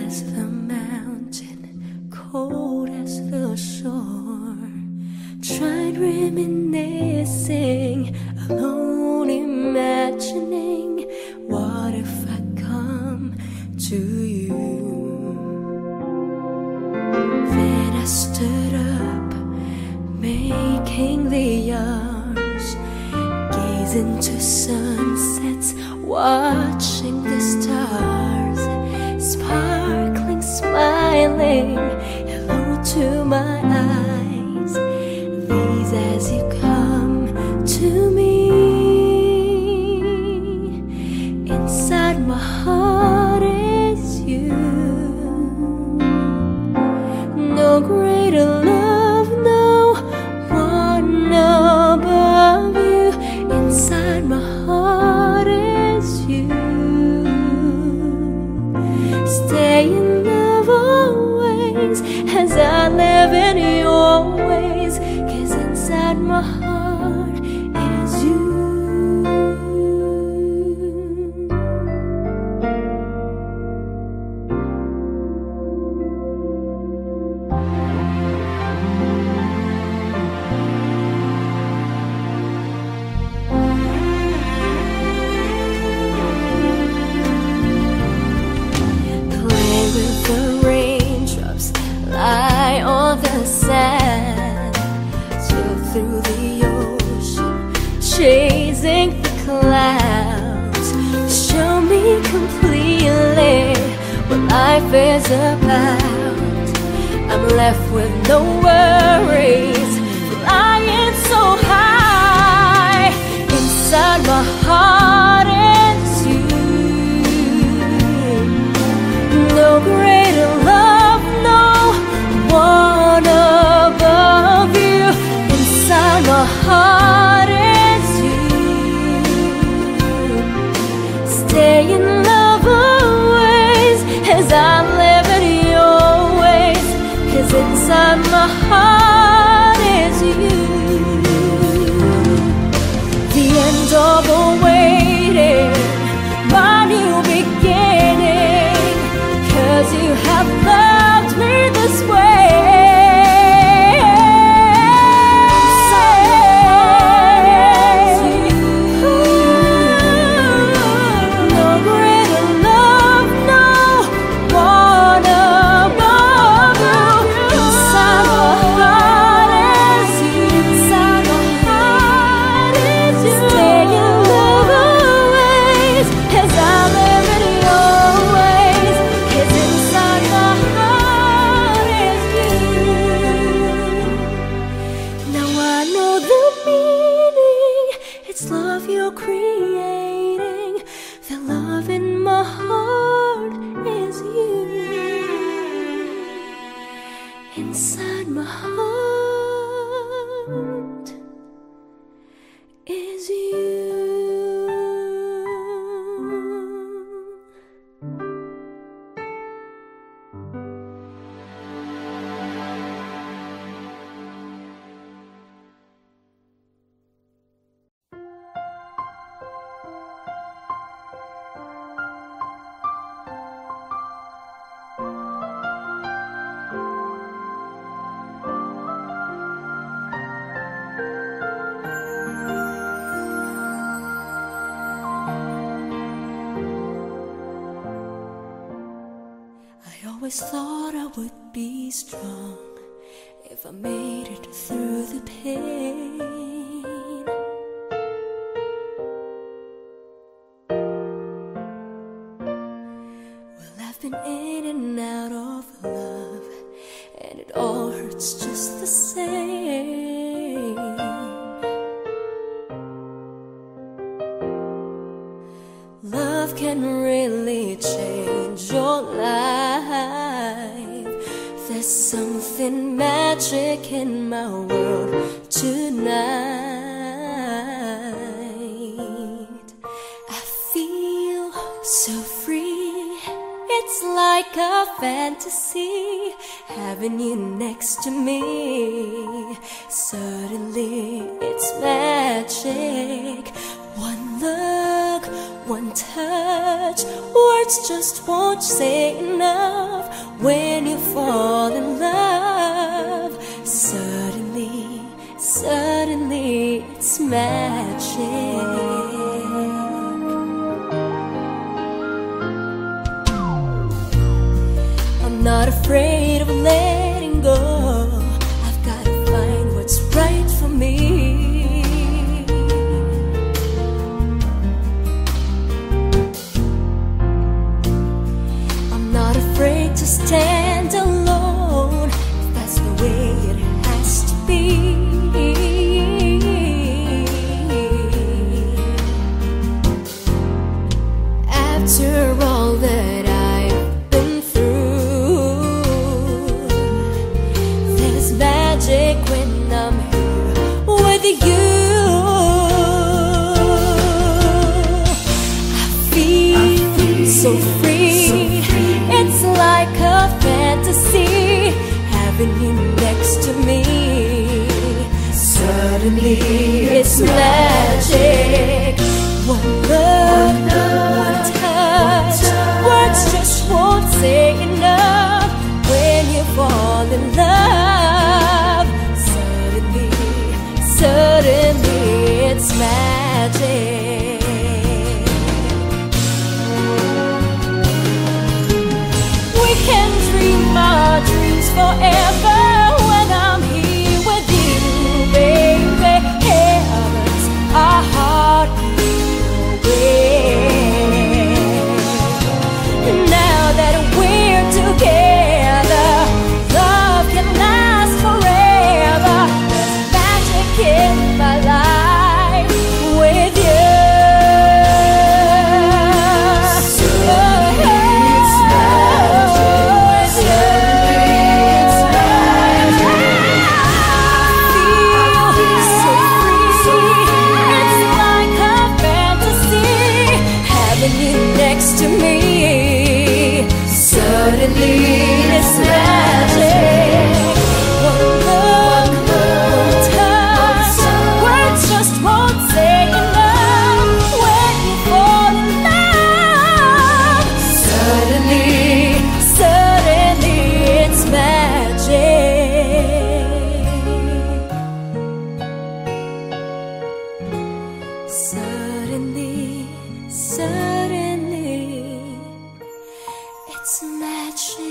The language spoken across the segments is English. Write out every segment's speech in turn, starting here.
as the mountain, cold as the shore. Tried reminiscing, alone imagining, what if I come to you? Then I stood up, making the arms, gazing to sunsets, watching the stars, sparkling, smiling, hello to my eyes, these as you come to me. Inside my heart is you. No greater love, no one above you. Inside my heart is you. Stay in love always as I live in your ways, 'cause inside my heart is you. Lie on the sand, sail through the ocean, chasing the clouds. Show me completely what life is about. I'm left with no worries, flying so high. Inside my heart is you. No greater love, no one above you. Inside my heart is you. Stay in love always as I live in your ways, 'cause inside my heart is you. The end of the waiting, my new beginning, 'cause you have loved me this way. It's love you're creating. The love in my heart is you. Inside my heart is you. I always thought I would be strong if I made it through the pain. Well, I've been in and out of love, and it all hurts just the same. Love can really change your life. There's something magic in my world tonight. I feel so free. It's like a fantasy, having you next to me. Suddenly it's magic. One look, one touch, words just won't say enough. When you fall in love, suddenly, suddenly it's magic. I'm not afraid of letting go. I've gotta find what's right for me. I'm not afraid to stand alone, if that's the way it has to be. After all that I've been through, there's magic when I'm here with you. I feel so free, it's like a fantasy, having you next to me. Suddenly it's magic. One look, one touch, words just won't say enough. When you fall in love, suddenly, suddenly it's magic. We can dream our dreams forever when I'm here with you, baby. Heavens, our heart away. Now that we're together, love can last forever. There's magic in my life with you. Next to me, suddenly it's magic. One look, one touch, words just won't say enough. When you fall in love, suddenly, suddenly it's magic. Suddenly, suddenly it's magic.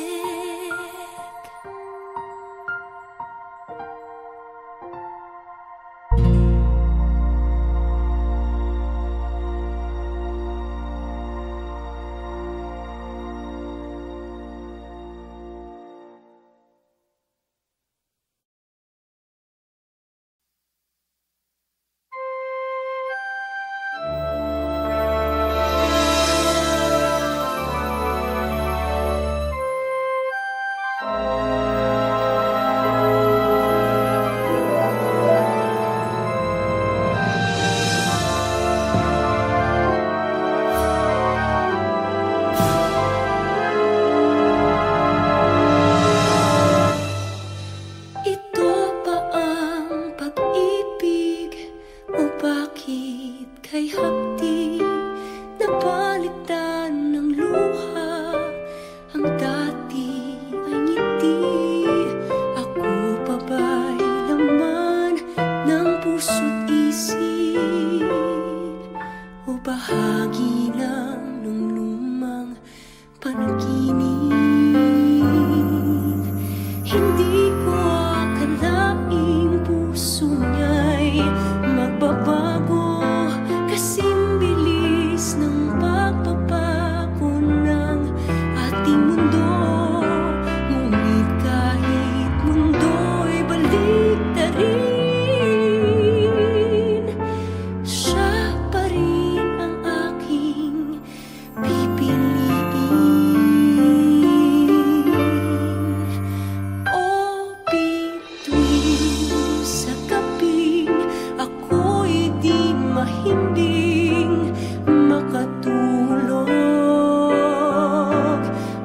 Hinding makatulog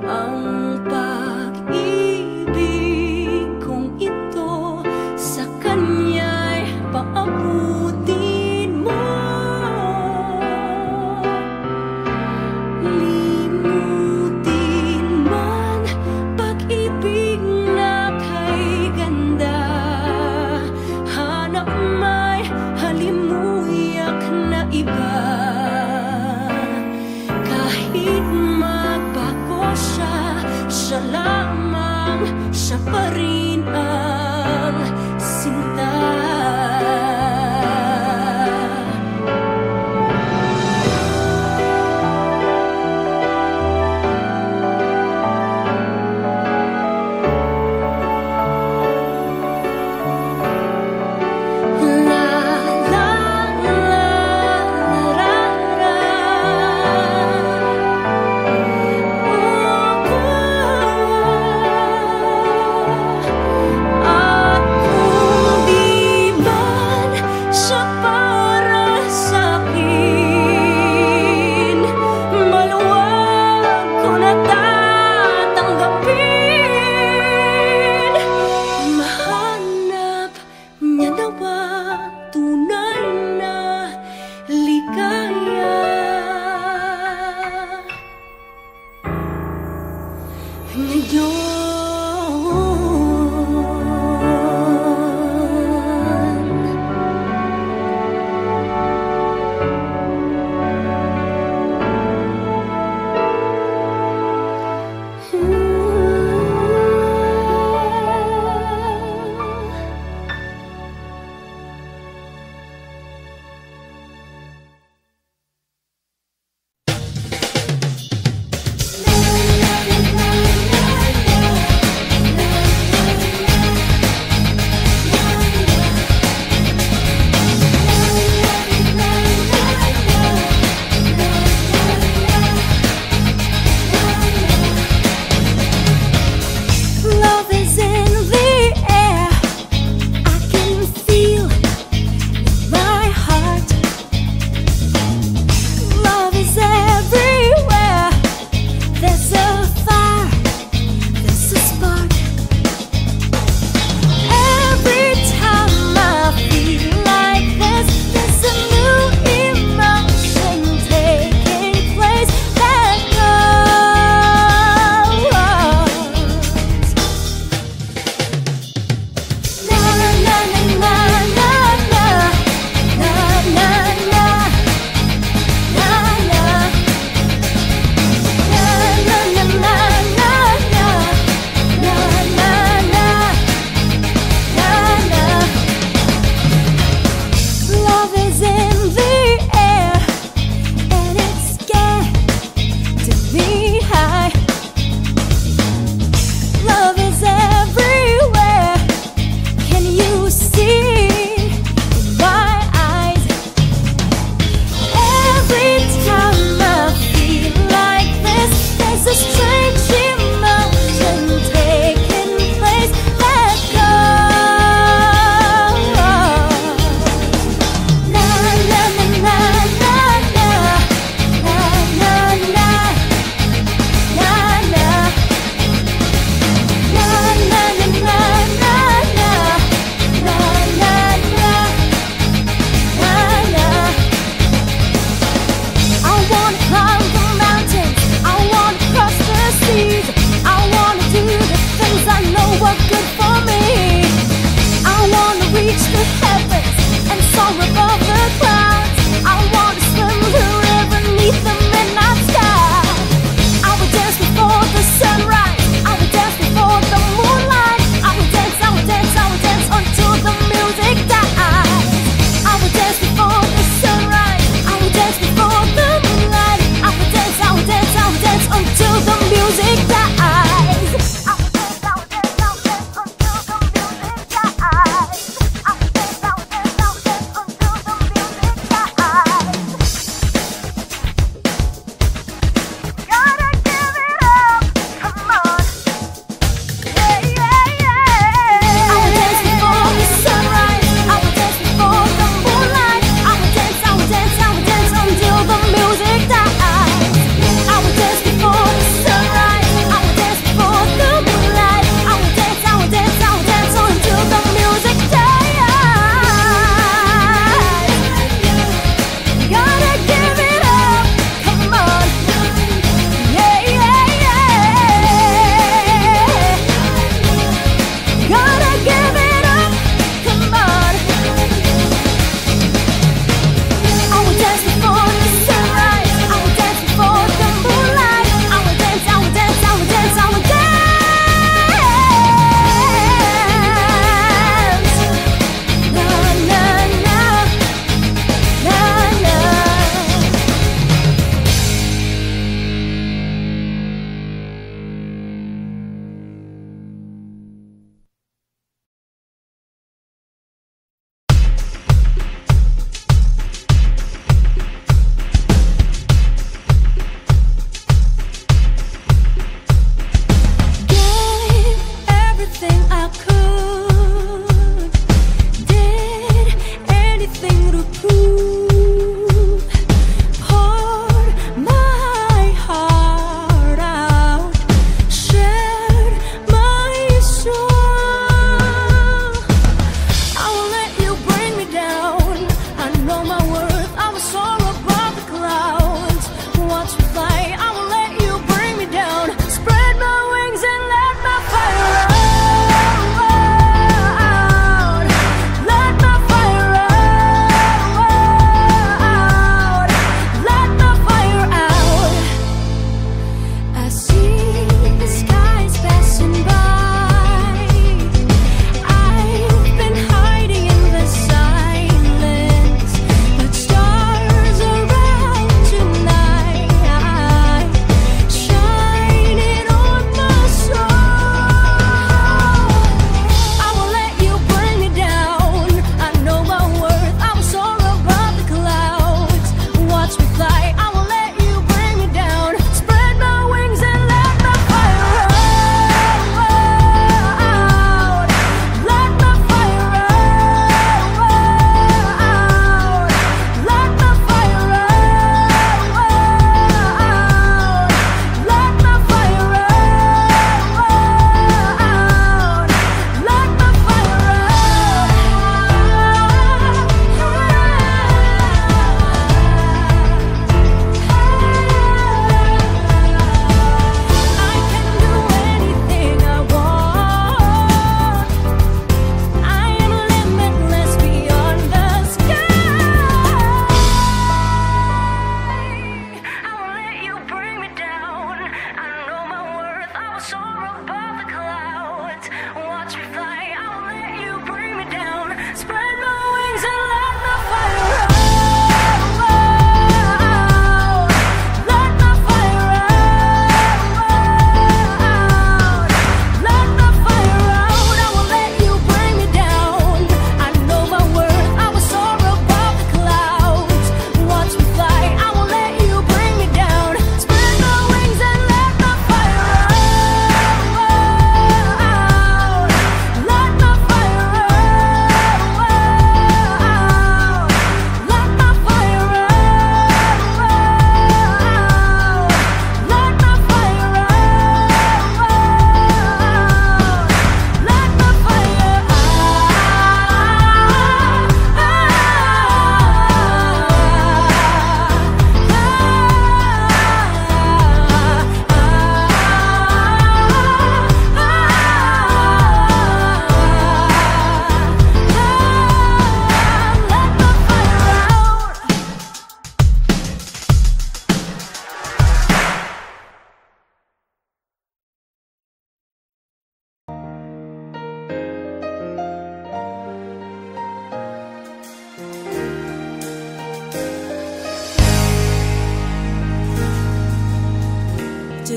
ang siya lamang, siya pa rin ang sinta.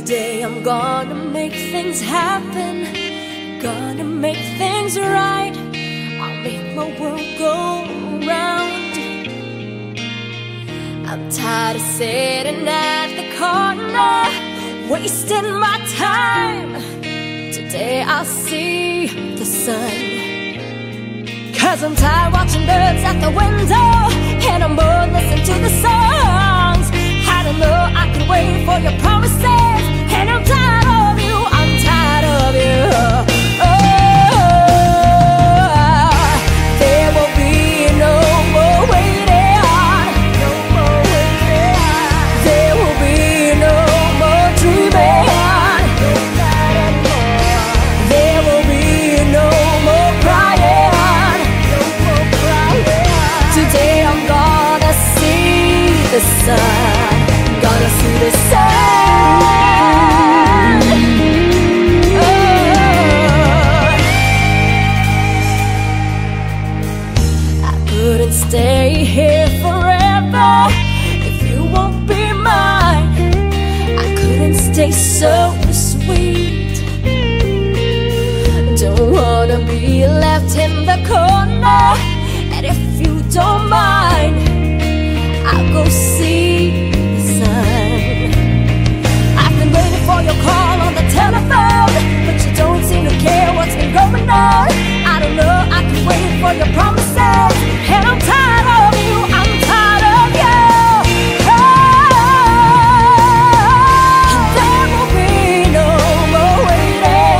Today I'm gonna make things happen, gonna make things right. I'll make my world go round. I'm tired of sitting at the corner, wasting my time. Today I'll see the sun. 'Cause I'm tired watching birds at the window, and I'm bored listening to the songs. I don't know I can wait for your promises, and I'm tired of you, I'm tired of you. There will be no more waiting, no more waiting. There will be no more dreaming, no night anymore. There will be no more crying, no more crying. Today I'm gonna see the sun, gonna see the sun. Oh, I couldn't stay here forever if you won't be mine. I couldn't stay so sweet. Don't wanna be left in the corner, and if you don't mind, I'll go see the sun. I've been waiting for your call on the telephone, but you don't seem to care what's been going on. I don't know, I can wait for your promises, and I'm tired of you, I'm tired of you. There will be no more waiting,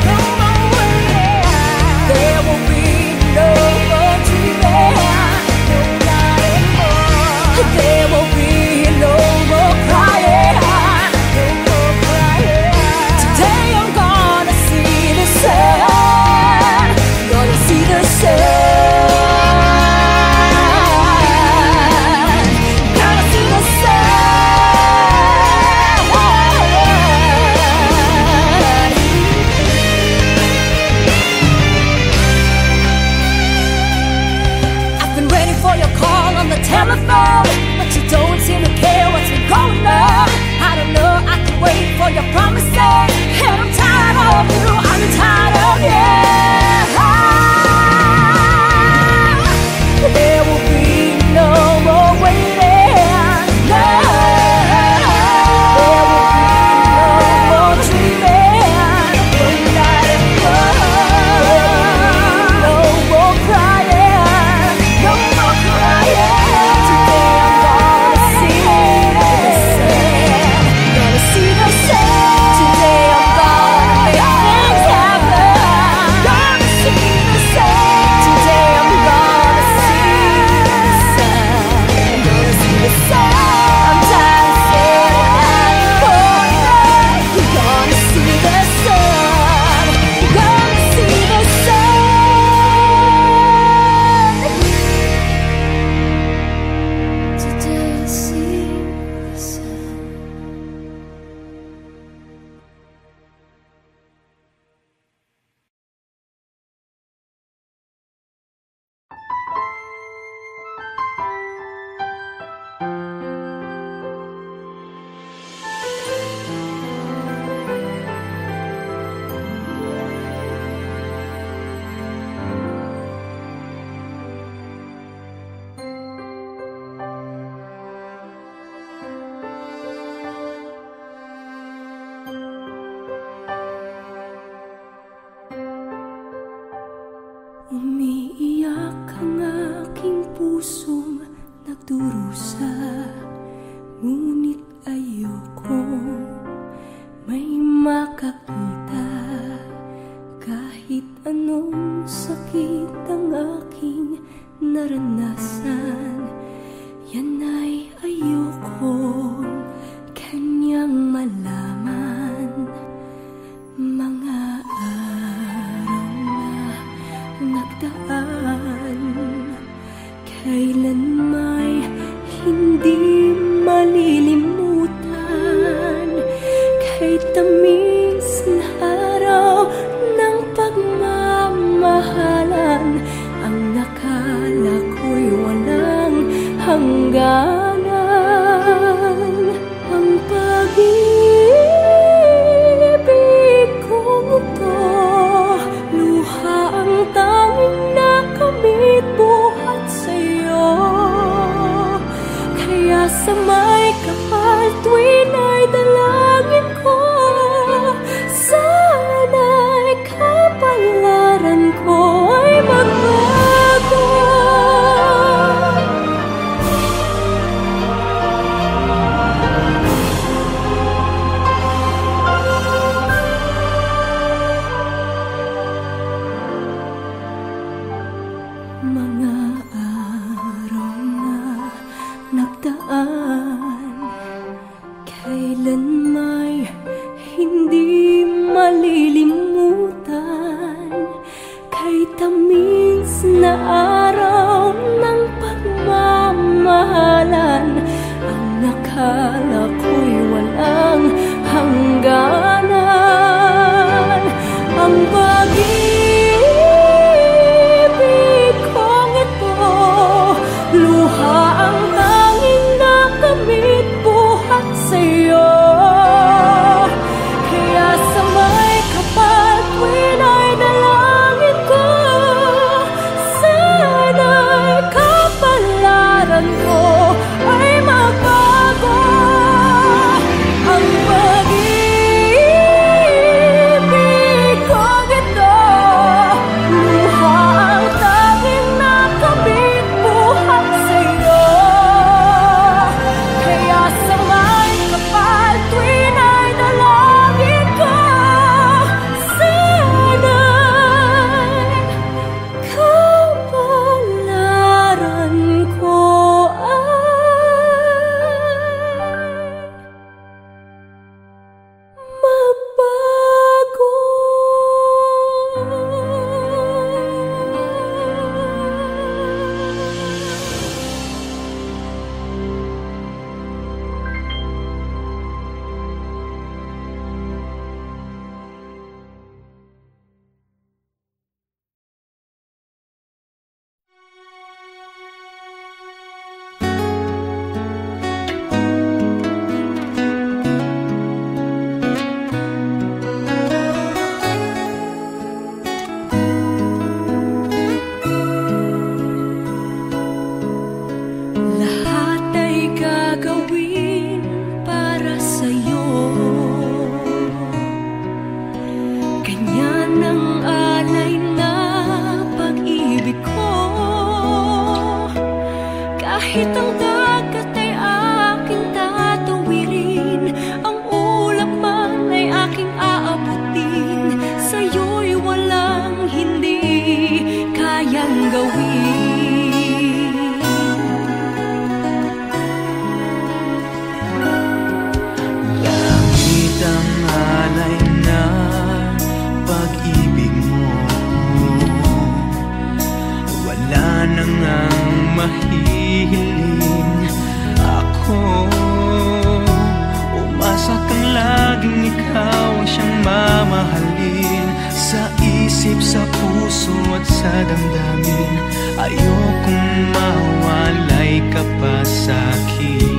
no more waiting. There will be no malilimutan. Kay tamis na araw ng pagmamahalan, ang nakala ko'y walang hangganan. Ang pag-ibig kong ito, luha ang tanging nakamit buhat sa'yo. Kaya sa may kapal tuwin ay dalangin ko, sana'y kapalaran ko ay magbago. Ang pag-ibig kong ito, luha ang tanging nakamit buhat sa'yo. Kaya sa may kapal tuwin ay dalangin ko, sana'y kapalaran ko magbago. Lahat ay gagawin para sa'yo. Ganyan ang alay na pag-ibig ko. Kahit ang dagat ay aking tatawirin, ang ulap man ay aking aabutin, sa'yo'y walang hindi kayang gawin. Langit ang alay na pag-ibig mo, wala nang ang mahihiling ako. Umasa kang laging ikaw ang siyang mamahalin, sa isip, sa puso at sa damdamin. Ayokong mawalay ka pa sa'kin.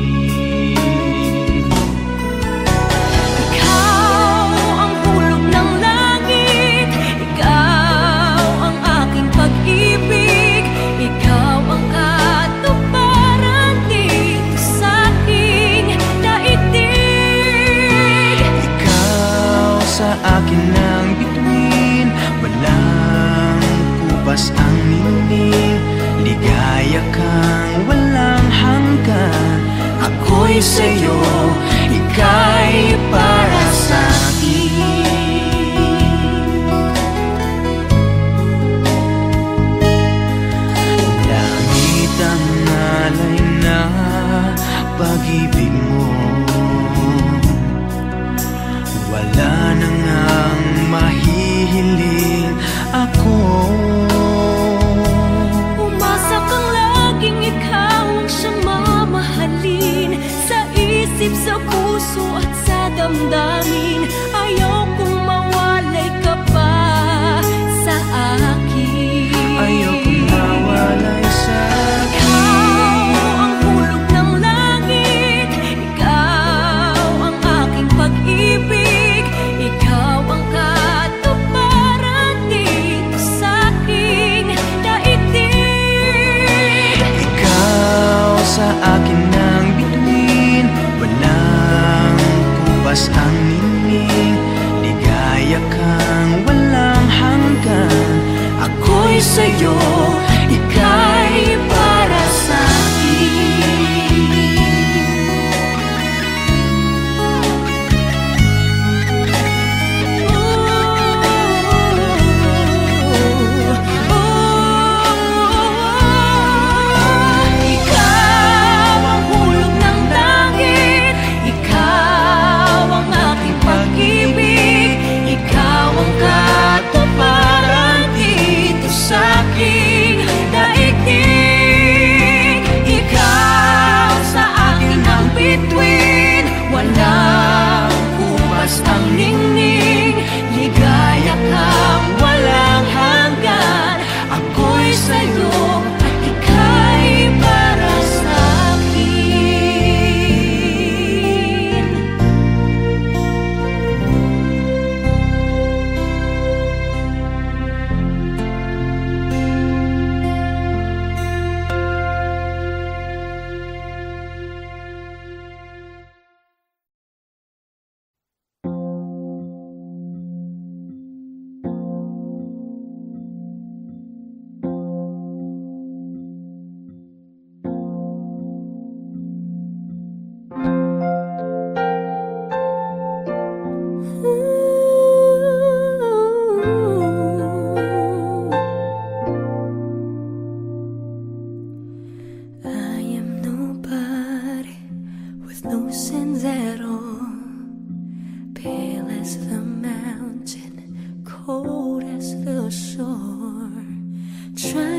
Ikaw ang hulog ng langit, ikaw ang aking pag-ibig, ikaw ang katuparan dito sa aking daigdig. Ikaw sa akin ang bituin, walang kupas ang ningning. Ligaya kang walang hanggan, ako'y sa'yo, ika'y para sa'kin. Langit ang alay na pag-ibig mo, wala nang ang mahihiling ako. Umasa kang laging ikaw ang siyang mamahalin, sa isip, sa puso at sa damdamin. Ayokong mawalay ka pa sa akin. Ayokong mawalay sa'kin. Ikaw ang hulog ng langit, ikaw ang aking pag-ibig, ikaw ang katuparan dito sa aking daigdig. Ikaw sa akin ang bituin, walang kupas ang ningning. Ligaya kang walang hanggan, ako'y sa'yo, ika'y para sa'kin. Ikaw ang hulog ng langit, ikaw ang aking pag-ibig, ikaw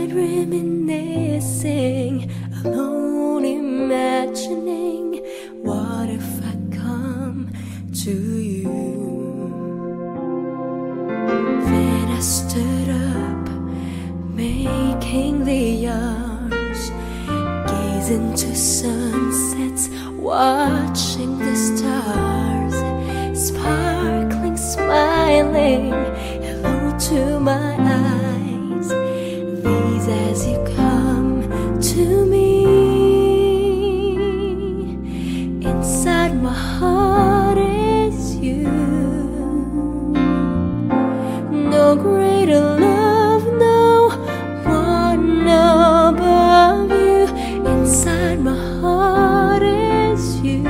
night reminiscing, alone imagining, what if I come to you? Then I stood up, making the hours, gaze into sunsets, watching the stars, sparkling, smiling, hello to my eyes, these as you come to me. Inside my heart is you. No greater love, no one above you. Inside my heart is you.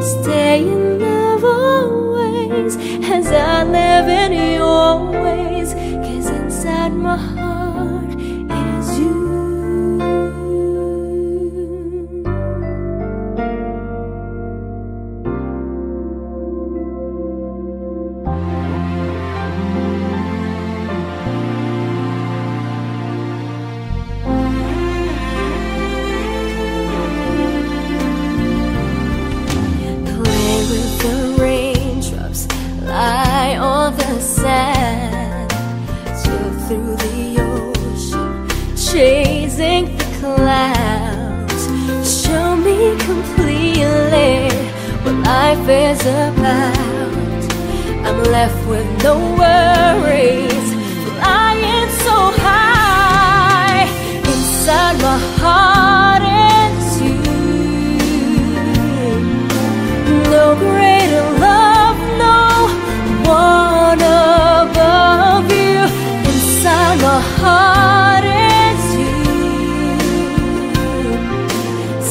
Stay in love always as I live in your ways, 'cause inside my heart is you. Play with the raindrops, lie on the sand, sail through the ocean, chasing the clouds. Show me completely what life is about. I'm left with no worries, flying so high. Inside my heart is you. No greater love, no one above you. Inside my heart is you.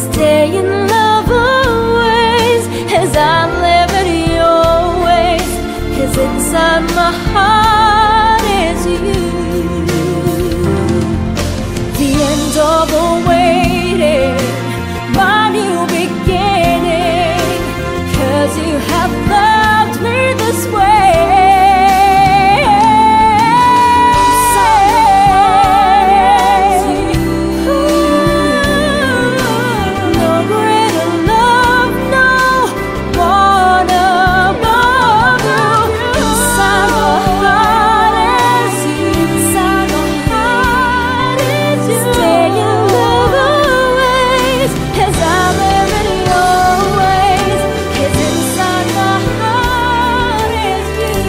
Stay in love always as I live in your ways, 'cause inside my heart is you. The end of the waiting, my new beginning, 'cause you have loved me this way. No greater love, no one above you. Inside my heart is you. Inside my heart is you. Stay in love always as I live in your ways, 'cause inside my heart is you.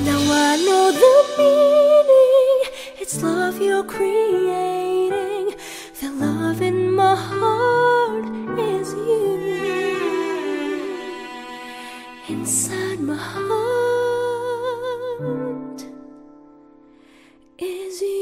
Now I know the meaning, it's love you're creating. The love in my heart is you. Inside my heart is you.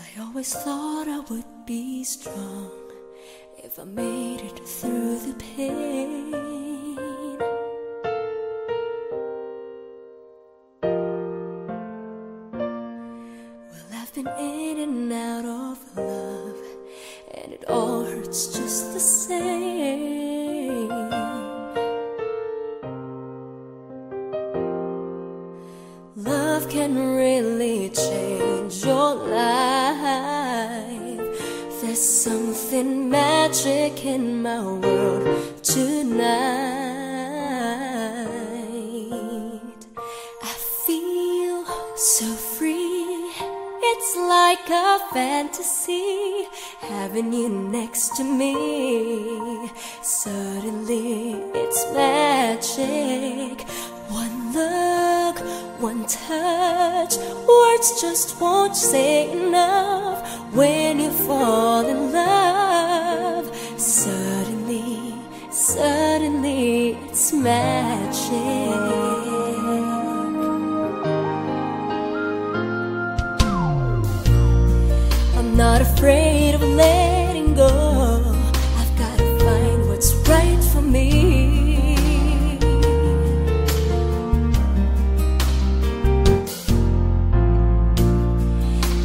I always thought I would be strong if I made it through the pain. Well, I've been in and out of love, and it all hurts just the same. Love can really change your life. There's something magic in my world tonight. I feel so free, it's like a fantasy, having you next to me. Suddenly it's magic. One look, one touch, words just won't say enough. When you fall in love, suddenly magic. I'm not afraid of letting go. I've gotta find what's right for me.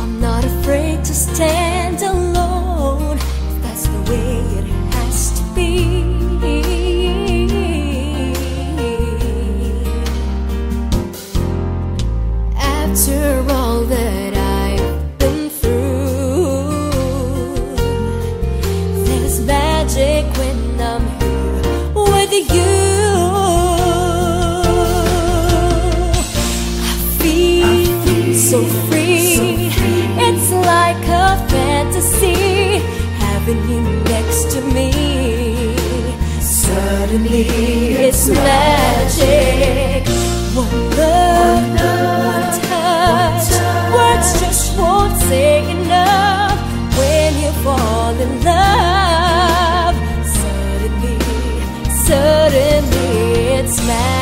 I'm not afraid to stand alone, if that's the way it has to be. After all that I've been through, there's magic when I'm here with you. I feel so free. It's like a fantasy, having you next to me. Suddenly it's magic. One look, one touch, words just won't say enough. When you fall in love, suddenly it's magic.